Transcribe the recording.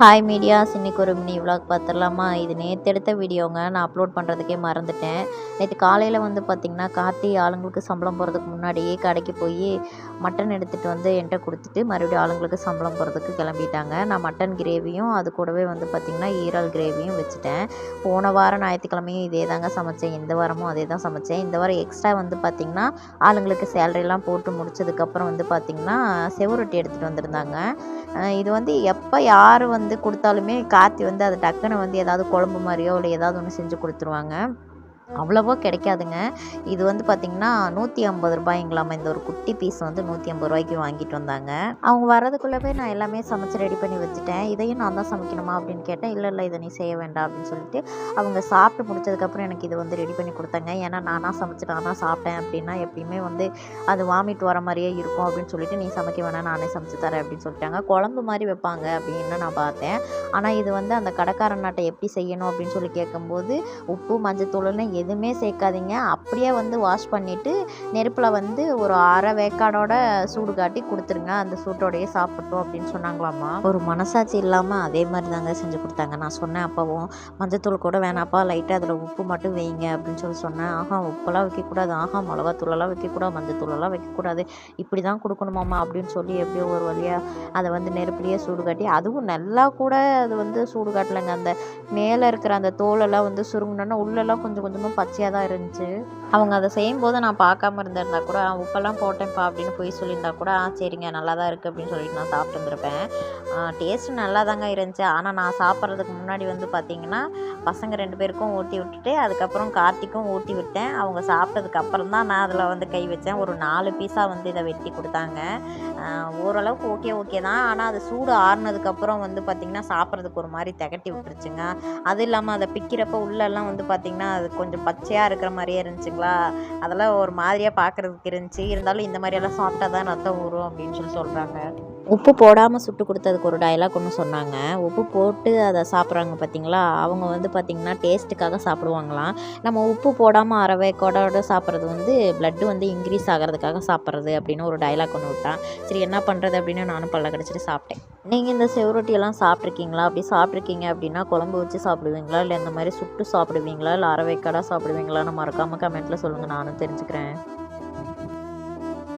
Hi medias, இன்றைக்கி ஒரு mini vlog பார்த்துடலாமா? இது நேற்று எடுத்த வீடியோங்க. நான் அப்லோட் பண்ணுறதுக்கே மறந்துட்டேன். நேற்று காலையில் வந்து பார்த்திங்கன்னா, கார்த்தி ஆளுங்களுக்கு சம்பளம் போகிறதுக்கு முன்னாடியே கடைக்கு போய் மட்டன் எடுத்துகிட்டு வந்து என்கிட்ட கொடுத்துட்டு மறுபடியும் ஆளுங்களுக்கு சம்பளம் போகிறதுக்கு கிளம்பிட்டாங்க. நான் மட்டன் கிரேவியும் அது கூடவே வந்து பார்த்திங்கன்னா ஈரல் கிரேவியும் வச்சுட்டேன். போன வாரம் ஞாயிற்றுக்கிழமையும் இதே தாங்க சமைச்சேன். இந்த வாரமும் அதே தான் சமைச்சேன். இந்த வாரம் எக்ஸ்ட்ரா வந்து பார்த்திங்கன்னா ஆளுங்களுக்கு சேலரிலாம் போட்டு முடிச்சதுக்கப்புறம் வந்து பார்த்திங்கன்னா செவரொட்டி எடுத்துகிட்டு வந்திருந்தாங்க. இது வந்து எப்போ யார் வந்து கொடுத்தாலுமே கார்த்தி வந்து அது டக்குன்னு வந்து ஏதாவது குழம்பு மாதிரியோ இல்லை ஏதாவது ஒன்று செஞ்சு கொடுத்துருவாங்க. அவ்வளவோ கிடைக்காதுங்க. இது வந்து பார்த்திங்கன்னா ரூ. 150 இந்த ஒரு குட்டி பீஸ் வந்து ரூ. 150 வாங்கிட்டு வந்தாங்க. அவங்க வர்றதுக்குள்ளவே நான் எல்லாமே சமைச்சு ரெடி பண்ணி வச்சுட்டேன். இதையும் நான் தான் சமைக்கணுமா அப்படின்னு கேட்டேன். இல்லை இதை நீ செய்ய வேண்டாம் அப்படின்னு சொல்லிட்டு அவங்க சாப்பிட்டு முடிச்சதுக்கப்புறம் எனக்கு இது வந்து ரெடி பண்ணி கொடுத்தாங்க. ஏன்னா நானாக சமைச்சு நானாக சாப்பிட்டேன் அப்படின்னா எப்பயுமே வந்து அது வாமிட் வர மாதிரியே இருக்கும் அப்படின்னு சொல்லிட்டு, நீ சமைக்க வேணாம் நானே சமைச்சு தரேன் அப்படின்னு சொல்லிட்டாங்க. குழம்பு மாதிரி வைப்பாங்க அப்படின்னு நான் பார்த்தேன். ஆனால் இது வந்து அந்த கடைக்காரனாட்ட எப்படி செய்யணும் அப்படின்னு சொல்லி கேட்கும்போது உப்பு மஞ்சத்தூள்னு எதுவுமே சேர்க்காதீங்க, அப்படியே வந்து வாஷ் பண்ணிவிட்டு நெருப்பில் வந்து ஒரு அரை வேக்காடோட சூடு காட்டி கொடுத்துருங்க, அந்த சூட்டோடையே சாப்பிட்டோம் அப்படின்னு சொன்னாங்களாம்மா. ஒரு மனசாட்சி இல்லாமல் அதே மாதிரி தாங்க செஞ்சு கொடுத்தாங்க. நான் சொன்னேன் அப்போவும், மஞ்சத்தூள் கூட வேணாப்பா, லைட்டாக அதில் உப்பு மட்டும் வைங்க அப்படின்னு சொல்லி சொன்னேன். ஆஹா உப்பெல்லாம் வைக்கக்கூடாது, ஆஹா மிளகாத்தூளெல்லாம் வைக்கக்கூடாது, மஞ்சத்தூளெல்லாம் வைக்கக்கூடாது, இப்படி தான் கொடுக்கணுமாம்மா அப்படின்னு சொல்லி எப்படியோ ஒரு வழியாக அதை வந்து நெருப்புலேயே சூடு காட்டி, அதுவும் நல்லா கூட அது வந்து சூடு காட்டலைங்க. அந்த மேலே இருக்கிற அந்த தோலெல்லாம் வந்து சுருங்கினோன்னா உள்ளெல்லாம் கொஞ்சம் கொஞ்சமாக பச்சையாக தான் இருந்துச்சு. அவங்க அதை செய்யும்போது நான் பார்க்காம இருந்திருந்தா கூட, உப்பெல்லாம் போட்டேன்ப்பா அப்படின்னு போய் சொல்லியிருந்தா கூட, சரிங்க நல்லா தான் இருக்குது அப்படின்னு சொல்லிட்டு நான் சாப்பிட்டு வந்துருப்பேன். டேஸ்ட்டு நல்லா தாங்க இருந்துச்சு. ஆனால் நான் சாப்பிட்றதுக்கு முன்னாடி வந்து பார்த்திங்கன்னா பசங்க 2 பேருக்கும் ஊட்டி விட்டுட்டு அதுக்கப்புறம் கார்த்திக்கும் ஊட்டி விட்டேன். அவங்க சாப்பிட்டதுக்கு அப்புறம் தான் நான் அதில் வந்து கை வச்சேன். ஒரு 4 பீஸாக வந்து இதை வெட்டி கொடுத்தாங்க. ஓரளவுக்கு ஓகே தான். ஆனால் அது சூடு ஆறுனதுக்கப்புறம் வந்து பார்த்திங்கன்னா சாப்பிட்றதுக்கு ஒரு மாதிரி திகட்டி விட்டுருச்சுங்க. அது இல்லாமல் அதை பிக்கிறப்ப உள்ளெல்லாம் வந்து பார்த்திங்கன்னா அது கொஞ்சம் பச்சையாக இருக்கிற மாதிரியே இருந்துச்சுங்களா, அதெல்லாம் ஒரு மாதிரியாக பார்க்குறதுக்கு இருந்துச்சு. இருந்தாலும் இந்த மாதிரியெல்லாம் சாப்பிட்டா தான் ரத்தம் ஊறும் அப்படின்னு சொல்லி சொல்கிறாங்க. உப்பு போடாமல் சுட்டு கொடுத்ததுக்கு ஒரு டயலாக் ஒன்று சொன்னாங்க. உப்பு போட்டு அதை சாப்பிட்றாங்க பார்த்தீங்களா, அவங்க வந்து பார்த்திங்கன்னா டேஸ்ட்டுக்காக சாப்பிடுவாங்களாம். நம்ம உப்பு போடாமல் அரவேக்கோட சாப்பிட்றது வந்து பிளட்டு வந்து இன்க்ரீஸ் ஆகிறதுக்காக சாப்பிட்றது அப்படின்னு ஒரு டயலாக் ஒன்று விட்டான். சரி என்ன பண்ணுறது அப்படின்னு நானும் பல்ல கடிச்சிட்டு சாப்பிட்டேன். நீங்கள் இந்த செவரொட்டியெல்லாம் சாப்பிட்ருக்கீங்களா? அப்படி சாப்பிட்ருக்கீங்க அப்படின்னா குழம்பு வச்சு சாப்பிடுவீங்களா, இல்லை இந்த மாதிரி சுட்டு சாப்பிடுவீங்களா, இல்லை அரவேக்காடாக சாப்பிடுவீங்களான்னு மறக்காமல் கமெண்ட்டில் சொல்லுங்கள், நானும் தெரிஞ்சுக்கிறேன்.